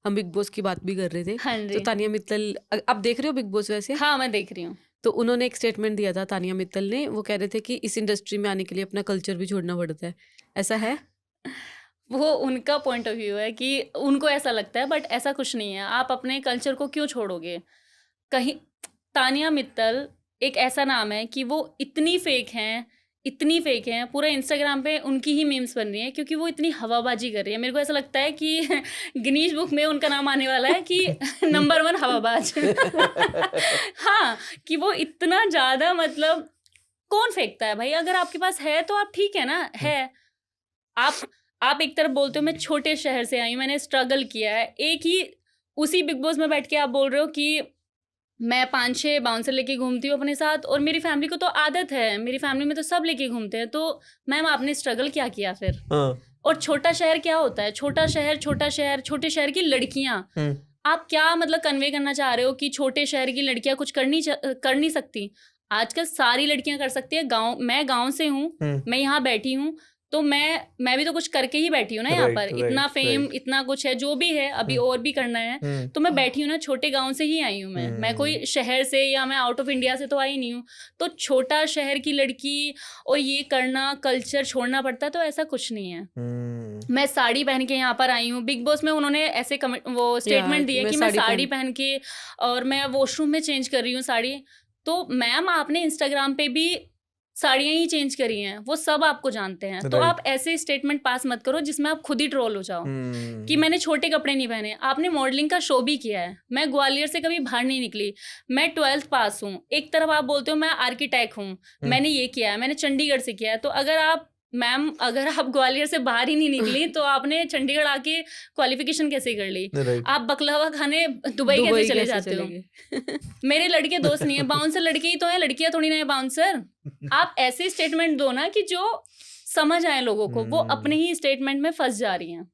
हम big boss की बात भी कर रहे थे, हाँ तो जी। तानिया मित्तल, आप देख रहे हो बिग बॉस वैसे? हाँ, मैं देख रही हूँ। तो उन्होंने एक स्टेटमेंट दिया था, तानिया मित्तल ने, वो कह रहे थे कि इस इंडस्ट्री में आने के लिए अपना कल्चर भी छोड़ना पड़ता है, ऐसा है? वो उनका पॉइंट ऑफ व्यू है कि उनको ऐसा लगता है, बट ऐसा कुछ नहीं है। आप अपने कल्चर को क्यों छोड़ोगे? कहीं तानिया मित्तल एक ऐसा नाम है कि वो इतनी फेक हैं, पूरा इंस्टाग्राम पे उनकी ही मीम्स बन रही हैं क्योंकि वो इतनी हवाबाजी कर रही है। मेरे को ऐसा लगता है कि गिनीज बुक में उनका नाम आने वाला है कि नंबर 1 हवाबाज। हाँ, कि वो इतना ज़्यादा, मतलब कौन फेंकता है भाई? अगर आपके पास है तो आप ठीक है ना, है। आप आप एक तरफ बोलते हो मैं छोटे शहर से आई हूँ, मैंने स्ट्रगल किया है, एक ही उसी बिग बॉस में बैठ के आप बोल रहे हो कि मैं 5-6 बाउंसर लेके घूमती हूँ अपने साथ और मेरी फैमिली को तो आदत है, मेरी फैमिली में तो सब लेके घूमते हैं। तो मैम, आपने स्ट्रगल क्या किया फिर? हाँ। और छोटा शहर क्या होता है? छोटे शहर की लड़कियां, आप क्या मतलब कन्वे करना चाह रहे हो कि छोटे शहर की लड़कियां कुछ कर नहीं सकती? आजकल सारी लड़कियां कर सकती है। मैं गांव से हूँ, मैं यहाँ बैठी हूँ, तो मैं भी तो कुछ करके ही बैठी हूँ ना यहाँ पर। इतना फेम, इतना कुछ है, जो भी है, अभी और भी करना है। तो मैं बैठी हूँ ना, छोटे गांव से ही आई हूँ मैं कोई शहर से या मैं आउट ऑफ इंडिया से तो आई नहीं हूँ। तो छोटा शहर की लड़की और ये करना, कल्चर छोड़ना पड़ता है, तो ऐसा कुछ नहीं है। मैं साड़ी पहन के यहाँ पर आई हूँ। बिग बॉस में उन्होंने ऐसे वो स्टेटमेंट दिए कि मैं साड़ी पहन के और मैं वॉशरूम में चेंज कर रही हूँ साड़ी। तो मैम, आपने इंस्टाग्राम पे भी साड़ियाँ ही चेंज करी हैं, वो सब आपको जानते हैं। तो आप ऐसे स्टेटमेंट पास मत करो जिसमें आप खुद ही ट्रोल हो जाओ कि मैंने छोटे कपड़े नहीं पहने। आपने मॉडलिंग का शो भी किया है। मैं ग्वालियर से कभी बाहर नहीं निकली, मैं 12th पास हूँ। एक तरफ आप बोलते हो मैं आर्किटेक्ट हूँ, मैंने ये किया है, मैंने चंडीगढ़ से किया है। तो अगर आप ग्वालियर से बाहर ही नहीं निकली तो आपने चंडीगढ़ आके क्वालिफिकेशन कैसे कर ली? आप बकलावा खाने दुबई कैसे चले जाते हो? मेरे लड़के दोस्त नहीं है, बाउंसर लड़के ही तो है, लड़कियां थोड़ी ना है बाउंसर। आप ऐसे स्टेटमेंट दो ना कि जो समझ आए लोगों को। वो अपने ही स्टेटमेंट में फंस जा रही हैं।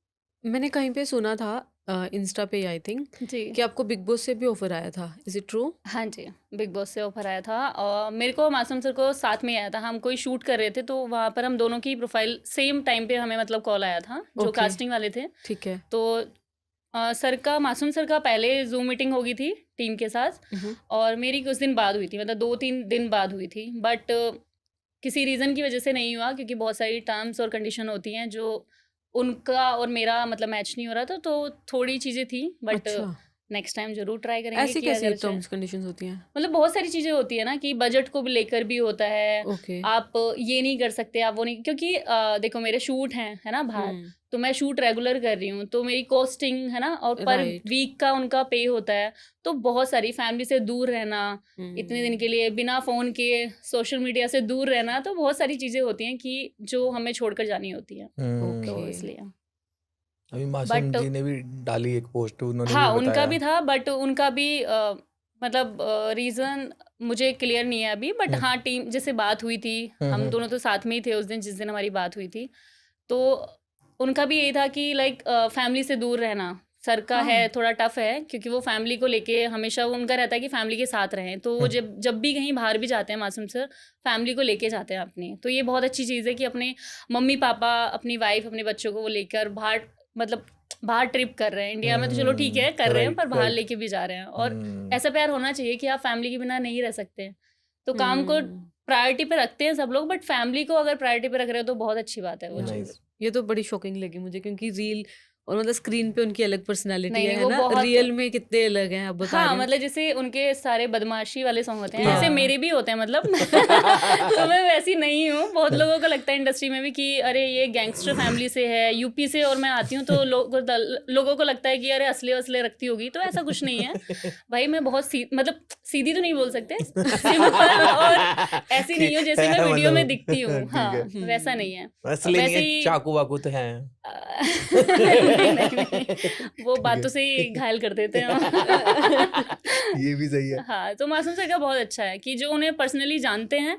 मैंने कहीं पे सुना था, इंस्टा पे आई थिंक, जी, कि आपको बिग बॉस से भी ऑफर आया था, इज इट ट्रू? हाँ जी, बिग बॉस से ऑफर आया था और मेरे को मासूम सर को साथ में आया था। हम कोई शूट कर रहे थे तो वहाँ पर हम दोनों की प्रोफाइल सेम टाइम पे हमें मतलब कॉल आया था, जो Okay. कास्टिंग वाले थे। ठीक है। तो मासूम सर का पहले जूम मीटिंग हो गई थी टीम के साथ और मेरी कुछ दिन बाद हुई थी, मतलब 2-3 दिन बाद हुई थी। बट किसी रीज़न की वजह से नहीं हुआ क्योंकि बहुत सारी टर्म्स और कंडीशन होती हैं जो उनका और मेरा मतलब मैच नहीं हो रहा था। तो थोड़ी चीज़ें थी, बट अच्छा, नेक्स्ट टाइम ज़रूर ट्राई करेंगे ऐसी कि कैसी अगर टर्म्स कंडीशंस होती हैं? मतलब बहुत सारी चीज़ें होती है ना कि बजट को भी लेकर भी होता है। ओके। आप ये नहीं कर सकते, आप वो नहीं, क्योंकि देखो मेरे शूट हैं, है ना, बाहर। तो मैं शूट रेगुलर कर रही हूँ, तो मेरी कॉस्टिंग है ना, और पर राइट। वीक का उनका पे होता है। तो बहुत सारी फैमिली से दूर रहना, इतने दिन के लिए बिना फ़ोन के सोशल मीडिया से दूर रहना, तो बहुत सारी चीज़ें होती हैं कि जो हमें छोड़कर जानी होती हैं। तो ओके। इसलिए अभी मासूम बट जी ने भी डाली एक पोस्ट, उन्होंने हाँ, भी उनका बताया। भी था, बट उनका भी मतलब रीज़न मुझे क्लियर नहीं है अभी। बट हाँ, टीम जैसे बात हुई थी, हम दोनों तो साथ में ही थे उस दिन जिस दिन हमारी बात हुई थी। तो उनका भी यही था कि लाइक फैमिली से दूर रहना सर का है, थोड़ा टफ है क्योंकि वो फैमिली को लेके हमेशा उनका रहता है कि फैमिली के साथ रहें। तो वो जब भी कहीं बाहर भी जाते हैं मासूम सर, फैमिली को लेके जाते हैं अपनी। तो ये बहुत अच्छी चीज़ है कि अपने मम्मी पापा, अपनी वाइफ, अपने बच्चों को वो लेकर बाहर, मतलब बाहर ट्रिप कर रहे हैं। इंडिया में तो चलो ठीक है कर रहे हैं, पर बाहर लेके भी जा रहे हैं। और ऐसा प्यार होना चाहिए कि आप फैमिली के बिना नहीं रह सकते। तो काम को प्रायोरिटी पे रखते हैं सब लोग, बट फैमिली को अगर प्रायोरिटी पे रख रहे हो तो बहुत अच्छी बात है वो चीज़। ये तो बड़ी शॉकिंग लगी मुझे, क्योंकि रील और मतलब स्क्रीन पे उनकी अलग पर्सनालिटी नहीं, है वो ना, बहुत रियल में कितने अलग हैं, आप बता हाँ, रहे हो। मतलब जैसे उनके सारे बदमाशी वाले सॉन्ग होते हैं, हाँ। ऐसे मेरे भी होते हैं मतलब। तो मैं वैसी नहीं हूँ। बहुत लोगों को लगता है इंडस्ट्री में भी कि अरे ये गैंगस्टर फैमिली से है, यूपी से, और मैं आती हूँ तो लोगों को लगता है कि अरे असले वसले रखती होगी। तो ऐसा कुछ नहीं है भाई। मैं बहुत मतलब सीधी तो नहीं बोल सकते, सिंपल और ऐसी नहीं हूँ जैसे मैं वीडियो में दिखती हूँ। हाँ, वैसा नहीं है। असली नहीं है, चाकू वाकू तो है। नहीं, वो बातों से ही घायल कर देते हैं। ये भी सही है। हाँ, तो मासूम सर का बहुत अच्छा है कि जो उन्हें पर्सनली जानते हैं,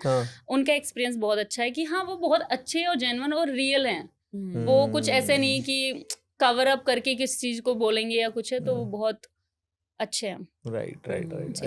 उनका एक्सपीरियंस बहुत अच्छा है कि हाँ, वो बहुत अच्छे और जेन्युइन और रियल हैं। वो कुछ ऐसे नहीं कि कवर अप करके किस चीज को बोलेंगे या कुछ है, तो वो बहुत अच्छे हैं। राइट।